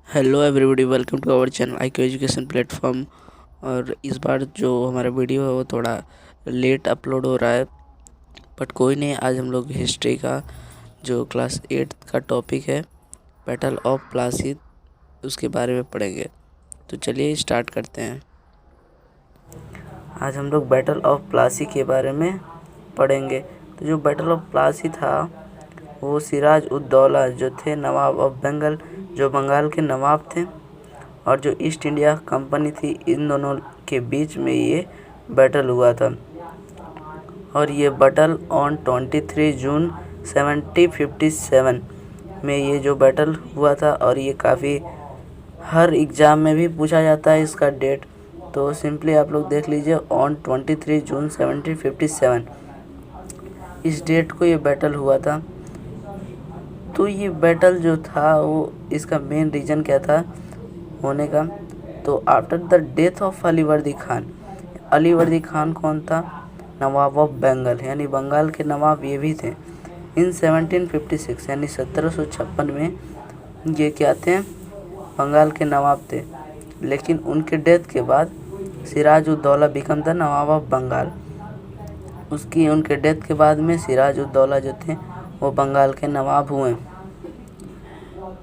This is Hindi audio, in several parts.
Hello everybody, welcome to our channel IQ education platform. और इस बार जो हमारा वीडियो है वो थोड़ा लेट अपलोड हो रहा है, बट कोई नहीं। आज हम लोग हिस्ट्री का जो क्लास 8 का टॉपिक है बैटल ऑफ प्लासी, उसके बारे में पढ़ेंगे। तो चलिए स्टार्ट करते हैं। आज हम लोग बैटल ऑफ प्लासी के बारे में पढ़ेंगे। तो जो बैटल ऑफ प्लासी था वो सिराज उद दौला जो थे नवाब ऑफ बंगाल, जो बंगाल के नवाब थे, और जो ईस्ट इंडिया कंपनी थी, इन दोनों के बीच में ये बैटल हुआ था। और ये बैटल ऑन 23 जून 1757 में ये जो बैटल हुआ था। और ये काफ़ी हर एग्ज़ाम में भी पूछा जाता है इसका डेट। तो सिंपली आप लोग देख लीजिए, ऑन 23 जून 1757 इस डेट को ये बैटल हुआ था। तो ये बैटल जो था वो इसका मेन रीज़न क्या था होने का। तो after the death of Alivardi Khan, Alivardi Khan कौन था? नवाब ऑफ बंगाल, यानी बंगाल के नवाब ये भी थे। इन 1756 यानी 1756 में ये क्या थे? बंगाल के नवाब थे। लेकिन उनके डेथ के बाद Siraj ud Daulah become the Nawab of Bengal. उनके डेथ के बाद में सिराज उद दौला जो थे वो बंगाल के नवाब हुए।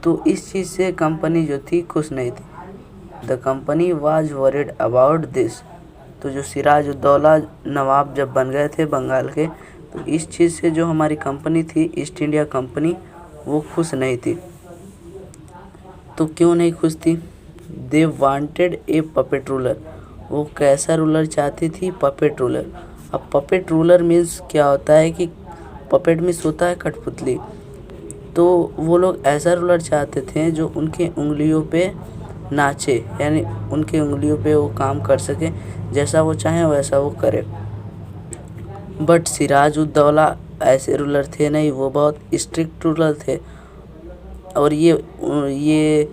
तो इस चीज़ से कंपनी जो थी खुश नहीं थी। The company was worried about this. तो जो सिराज उद दौला नवाब जब बन गए थे बंगाल के, तो इस चीज़ से जो हमारी कंपनी थी ईस्ट इंडिया कंपनी, वो खुश नहीं थी। तो क्यों नहीं खुश थी? They wanted A puppet ruler. वो कैसा रूलर चाहती थी? Puppet ruler. अब पपेट रूलर मीन्स क्या होता है कि पपेट मीन्स होता है कठपुतली। तो वो लोग ऐसा रूलर चाहते थे जो उनके उंगलियों पे नाचे, यानी उनके उंगलियों पे वो काम कर सके, जैसा वो चाहे वैसा वो करे। बट सिराज उद दौला ऐसे रूलर थे नहीं, वो बहुत स्ट्रिक्ट रूलर थे। और ये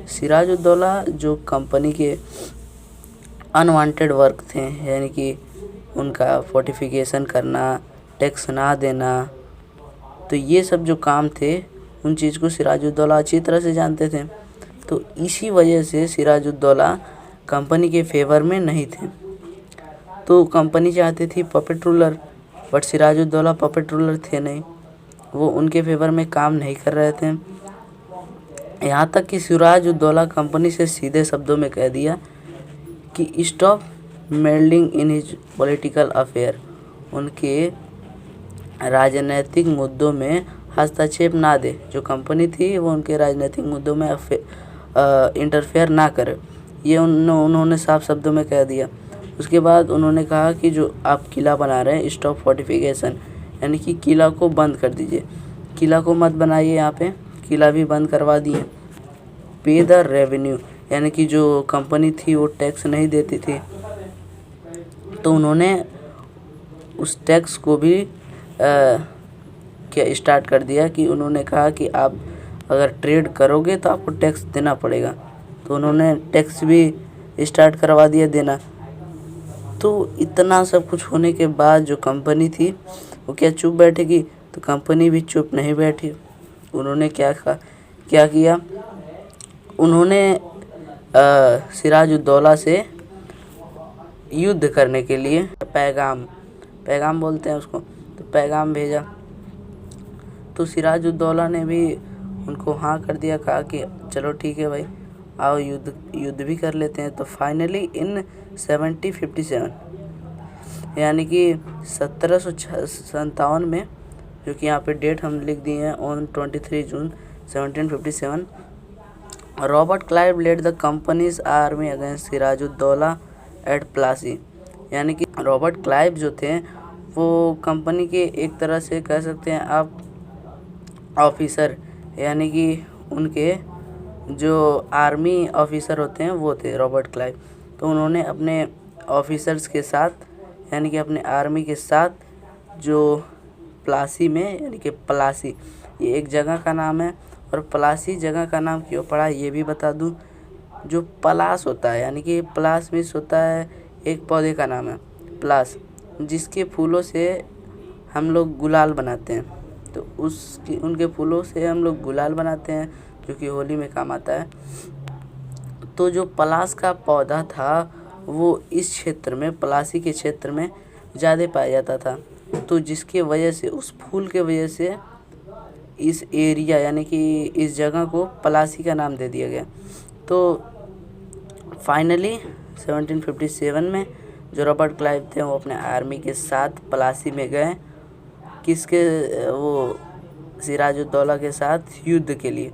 सिराज उद दौला जो कंपनी के अनवांटेड वर्क थे, यानी कि उनका फोर्टिफिकेशन करना, टैक्स ना देना, तो ये सब जो काम थे उन चीज़ को सिराज उद दौला अच्छी तरह से जानते थे। तो इसी वजह से सिराज उद दौला कंपनी के फेवर में नहीं थे। तो कंपनी चाहती थी puppet ruler, but Siraj ud Daula puppet ruler थे नहीं, वो उनके फेवर में काम नहीं कर रहे थे। यहाँ तक कि सिराज उद दौला कंपनी से सीधे शब्दों में कह दिया कि stop meddling in his political affair. उनके राजनीतिक मुद्दों में हस्तक्षेप ना दे। जो कंपनी थी वो उनके राजनीतिक मुद्दों में इंटरफेयर ना करे, ये उन्होंने साफ शब्दों में कह दिया। उसके बाद उन्होंने कहा कि जो आप किला बना रहे हैं, स्टॉप फोर्टिफिकेशन, यानी कि किला को बंद कर दीजिए, किला को मत बनाइए। यहाँ पे किला भी बंद करवा दिए। पे द रेवेन्यू, यानी कि जो कंपनी थी वो टैक्स नहीं देती थी, तो उन्होंने उस टैक्स को भी क्या स्टार्ट कर दिया कि उन्होंने कहा कि आप अगर ट्रेड करोगे तो आपको टैक्स देना पड़ेगा। तो उन्होंने टैक्स भी स्टार्ट करवा दिया देना। तो इतना सब कुछ होने के बाद जो कंपनी थी वो क्या चुप बैठेगी? तो कंपनी भी चुप नहीं बैठी। उन्होंने क्या किया? उन्होंने सिराज उद दौला से युद्ध करने के लिए पैगाम बोलते हैं उसको, तो पैगाम भेजा। तो सिराज उद दौला ने भी उनको हाँ कर दिया, कहा कि चलो ठीक है भाई, आओ युद्ध भी कर लेते हैं। तो फाइनली इन 1757 यानी कि 1757 में, जो कि यहाँ पे डेट हम लिख दिए हैं, on 23 June 1757, Robert Clive led the company's army against Siraj ud Daulah eight Plassey. यानी कि रॉबर्ट क्लाइव जो थे वो कंपनी के एक तरह से कह सकते हैं आप ऑफिसर, यानी कि उनके जो आर्मी ऑफिसर होते हैं वो थे रॉबर्ट क्लाइव। तो उन्होंने अपने ऑफिसर्स के साथ, यानी कि अपने आर्मी के साथ, जो प्लासी में, यानी कि प्लासी ये एक जगह का नाम है, और प्लासी जगह का नाम क्यों पड़ा ये भी बता दूं। जो पलास होता है, यानी कि पलास मीन्स होता है एक पौधे का नाम है, पलास, जिसके फूलों से हम लोग गुलाल बनाते हैं। तो उनके फूलों से हम लोग गुलाल बनाते हैं, जो कि होली में काम आता है। तो जो पलाश का पौधा था वो इस क्षेत्र में, पलासी के क्षेत्र में ज़्यादा पाया जाता था। तो जिसके वजह से, उस फूल के वजह से इस एरिया यानी कि इस जगह को पलासी का नाम दे दिया गया। तो फाइनली 1757 में जो रॉबर्ट क्लाइव थे वो अपने आर्मी के साथ पलासी में गए, किसके, वो सिराजुद्दौला के साथ युद्ध के लिए,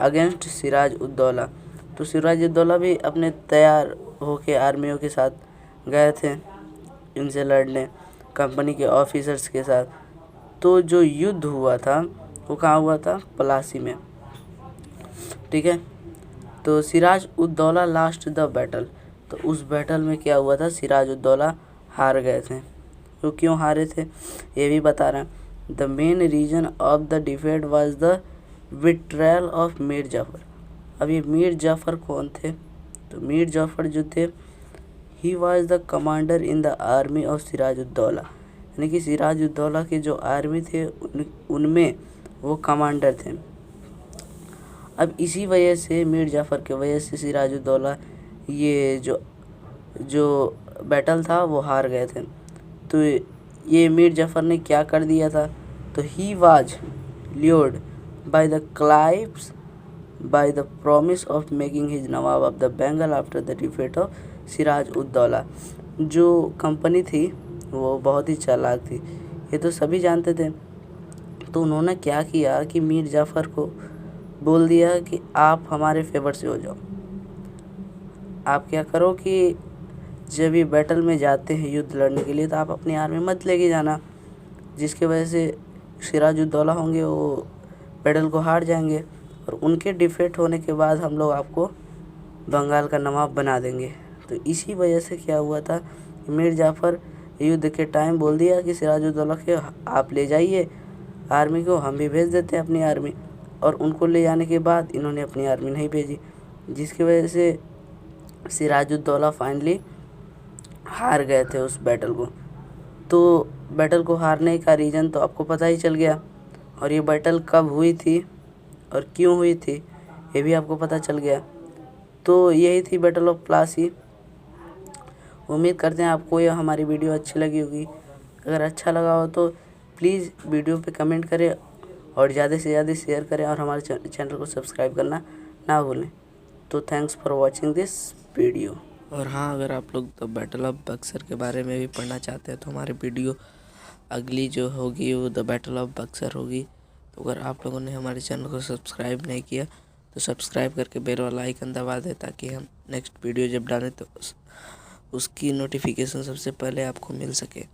अगेंस्ट सिराजुद्दौला। तो सिराजुद्दौला भी अपने तैयार होके आर्मियों के साथ गए थे इनसे लड़ने, कंपनी के ऑफिसर्स के साथ। तो जो युद्ध हुआ था वो कहाँ हुआ था? पलासी में, ठीक है। तो सिराजुद्दौला लास्ट द बैटल, तो उस बैटल में क्या हुआ था? सिराजुद्दौला हार गए थे। तो क्यों हारे थे ये भी बता रहे हैं। The main reason of the defeat was the betrayal of Mir Jafar. अब ये मीर जाफर कौन थे? तो मीर जाफर जो थे, he was the commander in the army of Sirajuddaulah, यानी कि सिराजुद्दौला के जो आर्मी थे उनमें वो कमांडर थे। अब इसी वजह से, मीर जाफ़र के वजह से सिराजुद्दौला ये जो बैटल था वो हार गए थे। तो ये मीर जाफ़र ने क्या कर दिया था? तो he was lured by the Clive's by the promise of making his nawab of the Bengal after the defeat of Sirajuddaulah. जो कंपनी थी वो बहुत ही चालाक थी, ये तो सभी जानते थे। तो उन्होंने क्या किया कि मीर जाफ़र को बोल दिया कि आप हमारे फेवर से हो जाओ, आप क्या करो कि जब ये बैटल में जाते हैं युद्ध लड़ने के लिए तो आप अपनी आर्मी मत लेके जाना, जिसके वजह से सिराजुद्दौला होंगे वो बैटल को हार जाएंगे और उनके डिफीट होने के बाद हम लोग आपको बंगाल का नवाब बना देंगे। तो इसी वजह से क्या हुआ था, मीर जाफ़र युद्ध के टाइम बोल दिया कि सिराजुद्दौला के आप ले जाइए आर्मी को, हम भी भेज देते हैं अपनी आर्मी। और उनको ले जाने के बाद इन्होंने अपनी आर्मी नहीं भेजी, जिसकी वजह से सिराजुद्दौला फाइनली हार गए थे उस बैटल को। तो बैटल को हारने का रीज़न तो आपको पता ही चल गया, और ये बैटल कब हुई थी और क्यों हुई थी ये भी आपको पता चल गया। तो यही थी बैटल ऑफ प्लासी। उम्मीद करते हैं आपको यह हमारी वीडियो अच्छी लगी होगी। अगर अच्छा लगा हो तो प्लीज़ वीडियो पे कमेंट करें और ज़्यादा से ज़्यादा शेयर करें और हमारे चैनल को सब्सक्राइब करना ना भूलें। तो thanks for watching this video. और हाँ, अगर आप लोग द बैटल ऑफ बक्सर के बारे में भी पढ़ना चाहते हैं तो हमारी वीडियो अगली जो होगी वो द बैटल ऑफ बक्सर होगी। तो अगर आप लोगों ने हमारे चैनल को सब्सक्राइब नहीं किया तो सब्सक्राइब करके बेल वाला आइकन दबा दें, ताकि हम नेक्स्ट वीडियो जब डालें तो उसकी नोटिफिकेशन सबसे पहले आपको मिल सके।